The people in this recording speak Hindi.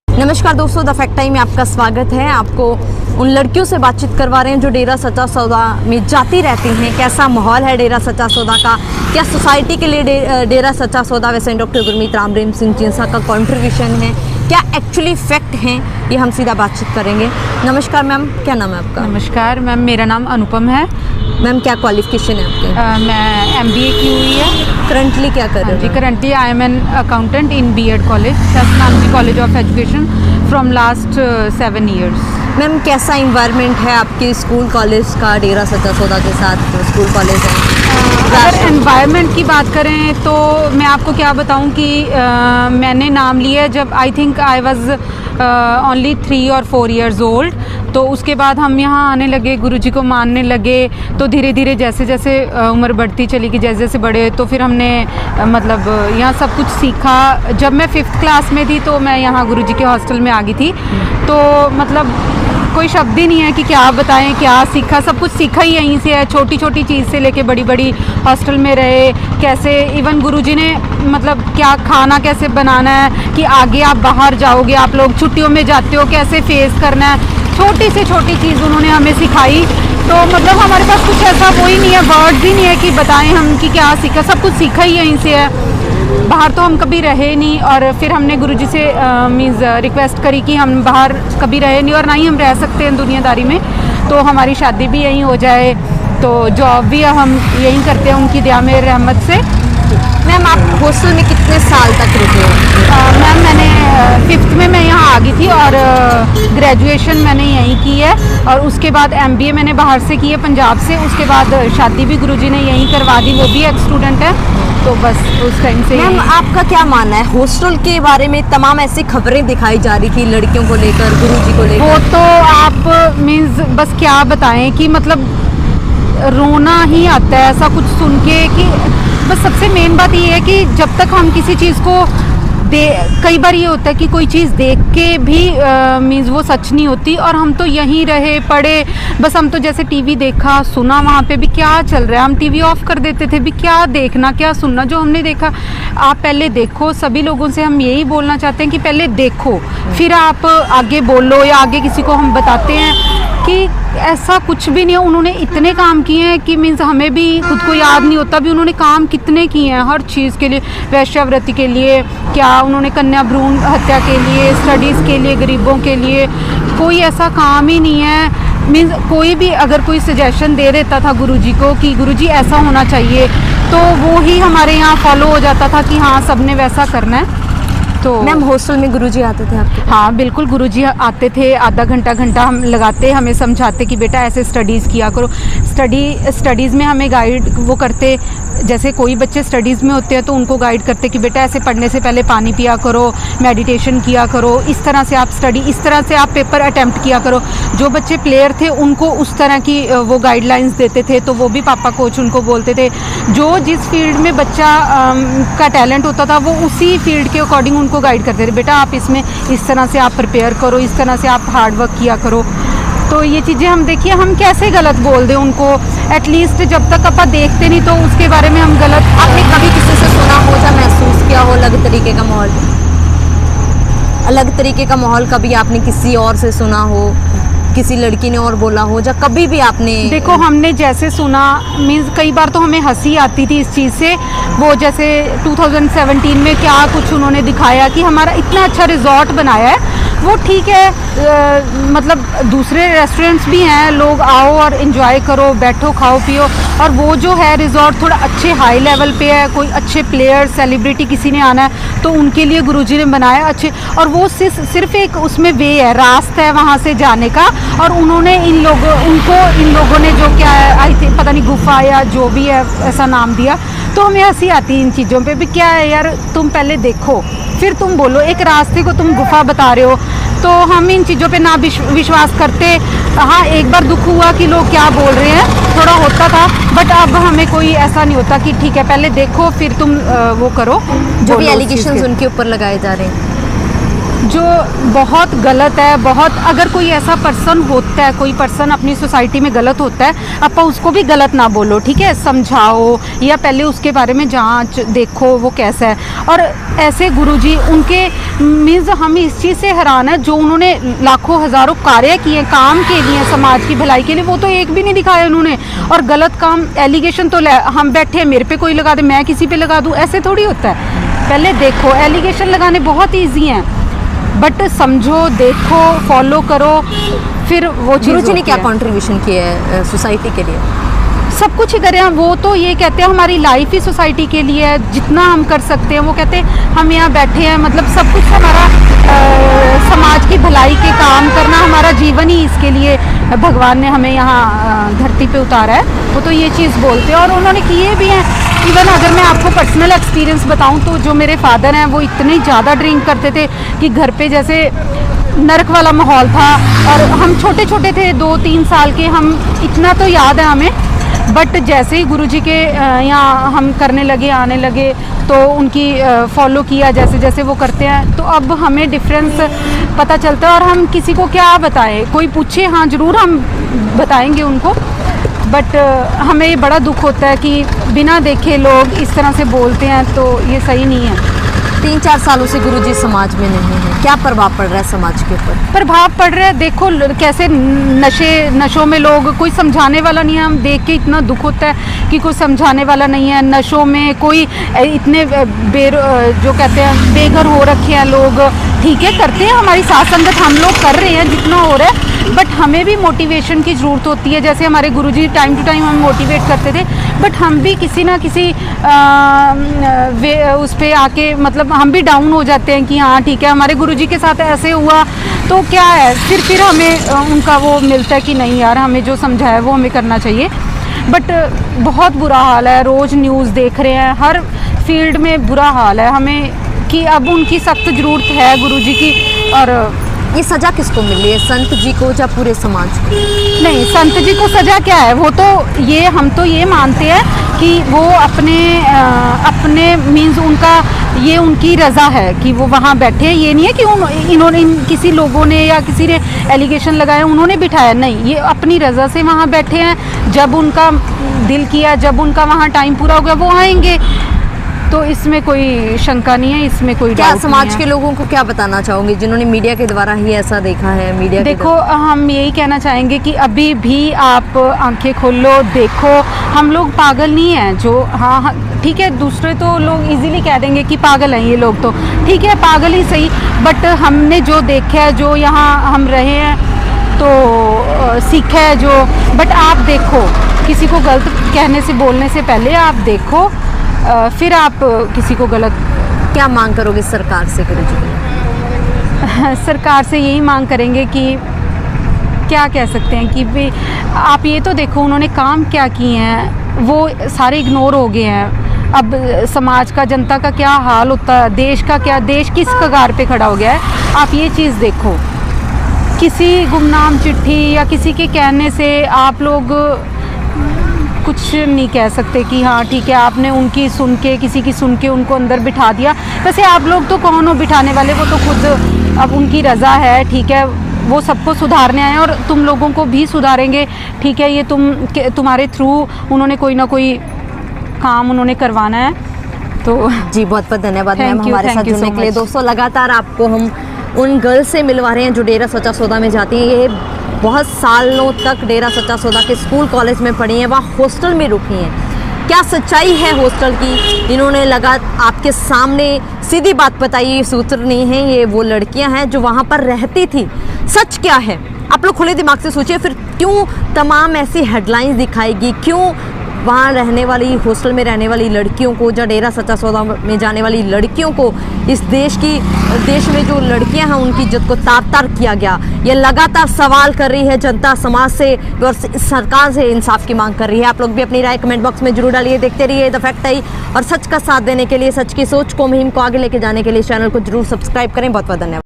नमस्कार दोस्तों, द फैक्ट टाइम में आपका स्वागत है। आपको उन लड़कियों से बातचीत करवा रहे हैं जो डेरा सच्चा सौदा में जाती रहती हैं। कैसा माहौल है डेरा सच्चा सौदा का, क्या सोसाइटी के लिए डेरा सच्चा सौदा वैसे डॉक्टर गुरमीत राम रहीम सिंह जिंसा का कंट्रीब्यूशन है, क्या एक्चुअली फैक्ट हैं, ये हम सीधा बातचीत करेंगे। नमस्कार मैम, क्या नाम है आपका? नमस्कार मैम, मेरा नाम अनुपम है। मैम क्या क्वालिफिकेशन है आपकी? मैं MBA की हुई है। करंटली क्या कर रहे हो? Currently I am an accountant in B.Ed college, Shastri college of education from last 7 years। Ma'am कैसा इन्वायरमेंट है आपके स्कूल कॉलेज का डेरा सच्चा सौदा के साथ? स्कूल कॉलेज है, अगर एनवायरनमेंट की बात करें तो मैं आपको क्या बताऊं कि मैंने नाम लिया जब I think I was only 3 or 4 years old. तो उसके बाद हम यहाँ आने लगे, गुरुजी को मानने लगे। तो धीरे धीरे जैसे जैसे उम्र बढ़ती चली गई, जैसे जैसे बड़े, तो फिर हमने मतलब यहाँ सब कुछ सीखा। जब मैं 5th क्लास में थी तो मैं यहाँ गुरुजी के हॉस्टल में आ गई थी। तो मतलब कोई शब्द ही नहीं है कि क्या बताएं, क्या सीखा। सब कुछ सीखा ही यहीं से है, छोटी छोटी चीज़ से लेके बड़ी बड़ी। हॉस्टल में रहे, कैसे इवन गुरुजी ने मतलब क्या खाना कैसे बनाना है, कि आगे आप बाहर जाओगे, आप लोग छुट्टियों में जाते हो, कैसे फेस करना है, छोटी से छोटी चीज़ उन्होंने हमें सिखाई। तो मतलब हमारे पास कुछ ऐसा वो ही नहीं है, वर्ड्स ही नहीं है कि बताएं हम कि क्या सीखा। सब कुछ सीखा ही यहीं से है, बाहर तो हम कभी रहे नहीं। और फिर हमने गुरुजी से मीन्स रिक्वेस्ट करी कि हम बाहर कभी रहे नहीं और ना ही हम रह सकते हैं दुनियादारी में, तो हमारी शादी भी यहीं हो जाए, तो जॉब भी हम यहीं करते हैं उनकी दया में रहमत से। मैम आप हॉस्टल में कितने साल तक रुके हो? मैम मैंने 5th में मैं यहाँ आ गई थी और ग्रेजुएशन मैंने यहीं की है। और उसके बाद MBA मैंने बाहर से की है, पंजाब से। उसके बाद शादी भी गुरुजी ने यहीं करवा दी, वो भी एक स्टूडेंट है। तो बस उस टाइम से। मैम आपका क्या मानना है हॉस्टल के बारे में? तमाम ऐसी खबरें दिखाई जा रही थी लड़कियों को लेकर, गुरुजी को लेकर। वो तो आप मीन्स बस क्या बताएं कि मतलब रोना ही आता है ऐसा कुछ सुन के। कि बस सबसे मेन बात ये है कि जब तक हम किसी चीज़ को कई बार ये होता है कि कोई चीज़ देख के भी मीन्स वो सच नहीं होती। और हम तो यहीं रहे पढ़े, बस हम तो जैसे टीवी देखा सुना, वहाँ पे भी क्या चल रहा है हम टीवी ऑफ कर देते थे, भी क्या देखना क्या सुनना। जो हमने देखा, आप पहले देखो। सभी लोगों से हम यही बोलना चाहते हैं कि पहले देखो, फिर आप आगे बोलो, या आगे किसी को हम बताते हैं कि ऐसा कुछ भी नहीं है। उन्होंने इतने काम किए हैं कि मीन्स हमें भी खुद को याद नहीं होता भी उन्होंने काम कितने किए हैं हर चीज़ के लिए। वैश्यावृत्ति के लिए, क्या उन्होंने कन्या भ्रूण हत्या के लिए, स्टडीज़ के लिए, गरीबों के लिए, कोई ऐसा काम ही नहीं है। मीन्स कोई भी अगर कोई सजेशन दे देता था गुरुजी को कि गुरुजी ऐसा होना चाहिए, तो वो ही हमारे यहाँ फॉलो हो जाता था कि हाँ सबने वैसा करना है। तो मैम हॉस्टल में गुरुजी आते थे आपके? हाँ बिल्कुल, गुरुजी आते थे। आधा घंटा हम लगाते, हमें समझाते कि बेटा ऐसे स्टडीज़ किया करो। स्टडीज़ में हमें गाइड वो करते। जैसे कोई बच्चे स्टडीज़ में होते हैं तो उनको गाइड करते कि बेटा ऐसे पढ़ने से पहले पानी पिया करो, मेडिटेशन किया करो, इस तरह से आप स्टडी, इस तरह से आप पेपर अटैम्प्ट किया करो। जो बच्चे प्लेयर थे उनको उस तरह की वो गाइडलाइंस देते थे, तो वो भी पापा कोच उनको बोलते थे। जो जिस फील्ड में बच्चा का टैलेंट होता था वो उसी फील्ड के अकॉर्डिंग उनको गाइड करते थे। बेटा आप इसमें इस तरह से आप प्रिपेयर करो, इस तरह से आप हार्ड वर्क किया करो। तो ये चीज़ें हम देखिए, हम कैसे गलत बोल दें उनको। एटलीस्ट जब तक अपन देखते नहीं तो उसके बारे में हम गलत। आपने कभी किसी से सुना हो या महसूस किया हो अलग तरीके का माहौल? अलग तरीके का माहौल कभी आपने किसी और से सुना हो, किसी लड़की ने और बोला हो, या कभी भी आपने? देखो हमने जैसे सुना, मीन्स कई बार तो हमें हंसी आती थी इस चीज़ से। वो जैसे 2017 में क्या कुछ उन्होंने दिखाया कि हमारा इतना अच्छा रिजॉर्ट बनाया है। वो ठीक है, मतलब दूसरे रेस्टोरेंट्स भी हैं, लोग आओ और इन्जॉय करो, बैठो खाओ पियो। और वो जो है रिजॉर्ट थोड़ा अच्छे हाई लेवल पे है, कोई अच्छे प्लेयर सेलिब्रिटी किसी ने आना है तो उनके लिए गुरुजी ने बनाया अच्छे। और वो सिर्फ एक उसमें वे है, रास्ता है वहाँ से जाने का। और उन्होंने इन लोगों ने जो क्या है, आई थिंक पता नहीं गुफा या जो भी है ऐसा नाम दिया। तो हमें हंसी आती है इन चीज़ों पे भी। क्या है यार, तुम पहले देखो फिर तुम बोलो। एक रास्ते को तुम गुफा बता रहे हो, तो हम इन चीज़ों पे ना विश्वास करते। हाँ एक बार दुख हुआ कि लोग क्या बोल रहे हैं, थोड़ा होता था, बट अब हमें कोई ऐसा नहीं होता कि ठीक है पहले देखो फिर तुम वो करो। जो भी एलिगेशंस उनके ऊपर लगाए जा रहे हैं, जो बहुत गलत है। बहुत, अगर कोई ऐसा पर्सन होता है, कोई पर्सन अपनी सोसाइटी में गलत होता है, आप उसको भी गलत ना बोलो, ठीक है, समझाओ या पहले उसके बारे में जांच देखो वो कैसा है। और ऐसे गुरुजी, उनके मीन्स हम इस चीज़ से हैरान है, जो उन्होंने लाखों हज़ारों कार्य किए काम के लिए, समाज की भलाई के लिए, वो तो एक भी नहीं दिखाया उन्होंने। और गलत काम, एलिगेशन तो हम बैठे हैं, मेरे पे कोई लगा दे, मैं किसी पे लगा दूँ, ऐसे थोड़ी होता है। पहले देखो, एलिगेशन लगाने बहुत ईजी हैं, बट समझो, देखो, फॉलो करो, फिर वो चीज़। गुरुजी ने क्या कंट्रीब्यूशन किया है सोसाइटी के लिए? सब कुछ ही करें हम। वो तो ये कहते हैं हमारी लाइफ ही सोसाइटी के लिए है, जितना हम कर सकते हैं। वो कहते हैं हम यहाँ बैठे हैं, मतलब सब कुछ हमारा समाज की भलाई के काम करना, हमारा जीवन ही इसके लिए भगवान ने हमें यहाँ धरती पे उतारा है। वो तो ये चीज़ बोलते हैं और उन्होंने किए भी हैं। इवन अगर मैं आपको पर्सनल एक्सपीरियंस बताऊँ तो जो मेरे फादर हैं वो इतने ज़्यादा ड्रिंक करते थे कि घर पे जैसे नरक वाला माहौल था। और हम छोटे छोटे थे, 2-3 साल के, हम इतना तो याद है हमें। बट जैसे ही गुरुजी के यहाँ हम करने लगे, आने लगे, तो उनकी फॉलो किया जैसे जैसे वो करते हैं, तो अब हमें डिफरेंस पता चलता है। और हम किसी को क्या बताएं, कोई पूछे, हाँ ज़रूर हम बताएंगे उनको, बट हमें ये बड़ा दुख होता है कि बिना देखे लोग इस तरह से बोलते हैं, तो ये सही नहीं है। 3-4 सालों से गुरुजी समाज में नहीं है, क्या प्रभाव पड़ रहा है समाज के ऊपर? प्रभाव पड़ रहा है, देखो कैसे नशों में लोग, कोई समझाने वाला नहीं है। हम देख के इतना दुख होता है कि कोई समझाने वाला नहीं है। नशों में कोई इतने जो कहते हैं बेघर हो रखे हैं लोग, ठीक है, करते हैं, हमारी साथ संगत हम लोग कर रहे हैं जितना हो रहा है, बट हमें भी मोटिवेशन की ज़रूरत होती है। जैसे हमारे गुरुजी टाइम टू टाइम हमें मोटिवेट करते थे, बट हम भी किसी ना किसी उस पर आके, मतलब हम भी डाउन हो जाते हैं कि हाँ ठीक है, हमारे गुरुजी के साथ ऐसे हुआ तो क्या है, फिर हमें उनका वो मिलता है कि नहीं यार, हमें जो समझाया वो हमें करना चाहिए। बट बहुत बुरा हाल है, रोज़ न्यूज़ देख रहे हैं, हर फील्ड में बुरा हाल है। हमें कि अब उनकी सख्त ज़रूरत है गुरुजी की। और ये सज़ा किसको मिली है, संत जी को या पूरे समाज को? नहीं, संत जी को सज़ा क्या है, वो तो ये, हम तो ये मानते हैं कि वो अपने मीन्स उनका ये उनकी रज़ा है कि वो वहाँ बैठे। ये नहीं है कि इन्होंने किसी लोगों ने या किसी ने एलिगेशन लगाया, उन्होंने बिठाया, नहीं, ये अपनी रज़ा से वहाँ बैठे हैं। जब उनका दिल किया, जब उनका वहाँ टाइम पूरा हो गया, वो आएंगे। तो इसमें कोई शंका नहीं है, इसमें कोई क्या डाउट समाज नहीं है। के लोगों को क्या बताना चाहोगे जिन्होंने मीडिया के द्वारा ही ऐसा देखा है? मीडिया देखो, हम यही कहना चाहेंगे कि अभी भी आप आंखें खोलो, देखो, हम लोग पागल नहीं हैं। जो हाँ ठीक है, दूसरे तो लोग इजीली कह देंगे कि पागल हैं ये लोग, तो ठीक है, पागल ही सही, बट हमने जो देखा है, जो यहाँ हम रहे हैं, तो सीखा है जो। बट आप देखो, किसी को गलत कहने से, बोलने से पहले आप देखो, फिर आप किसी को गलत। क्या मांग करोगे सरकार से गुरुजी को? सरकार से यही मांग करेंगे कि क्या कह सकते हैं कि भी आप ये तो देखो उन्होंने काम क्या किए हैं, वो सारे इग्नोर हो गए हैं। अब समाज का, जनता का क्या हाल होता है, देश का क्या, देश किस कगार पे खड़ा हो गया है, आप ये चीज़ देखो। किसी गुमनाम चिट्ठी या किसी के कहने से आप लोग कुछ नहीं कह सकते कि हाँ ठीक है, आपने उनकी सुन के, किसी की सुन के उनको अंदर बिठा दिया। वैसे आप लोग तो कौन हो बिठाने वाले, वो तो खुद अब उनकी रज़ा है, ठीक है, वो सबको सुधारने आए हैं और तुम लोगों को भी सुधारेंगे, ठीक है। ये तुम्हारे थ्रू उन्होंने कोई ना कोई काम उन्होंने करवाना है। तो जी बहुत बहुत धन्यवाद मैम Thank you, हमारे साथ thank you जुड़ने so के लिए। much। दोस्तों, लगातार आपको हम उन गर्ल्स से मिलवा रहे हैं जो डेरा सच्चा सौदा में जाती हैं। ये बहुत सालों तक डेरा सच्चा सौदा के स्कूल कॉलेज में पढ़ी हैं, वहाँ हॉस्टल में रुकी हैं। क्या सच्चाई है हॉस्टल की, इन्होंने लगा आपके सामने सीधी बात बताई। ये सूत्र नहीं है, ये वो लड़कियां हैं जो वहाँ पर रहती थी। सच क्या है, आप लोग खुले दिमाग से सोचिए। फिर क्यों तमाम ऐसी हेडलाइंस दिखाएगी, क्यों वहाँ रहने वाली, हॉस्टल में रहने वाली लड़कियों को, या डेरा सच्चा सौदा में जाने वाली लड़कियों को, इस देश में जो लड़कियां हैं उनकी इज्जत को तार-तार किया गया। ये लगातार सवाल कर रही है जनता, समाज से और सरकार से इंसाफ की मांग कर रही है। आप लोग भी अपनी राय कमेंट बॉक्स में जरूर डालिए। देखते रहिए द फैक्ट आई, और सच का साथ देने के लिए, सच की सोच को, मुहिम को आगे लेके जाने के लिए चैनल को जरूर सब्सक्राइब करें। बहुत बहुत धन्यवाद।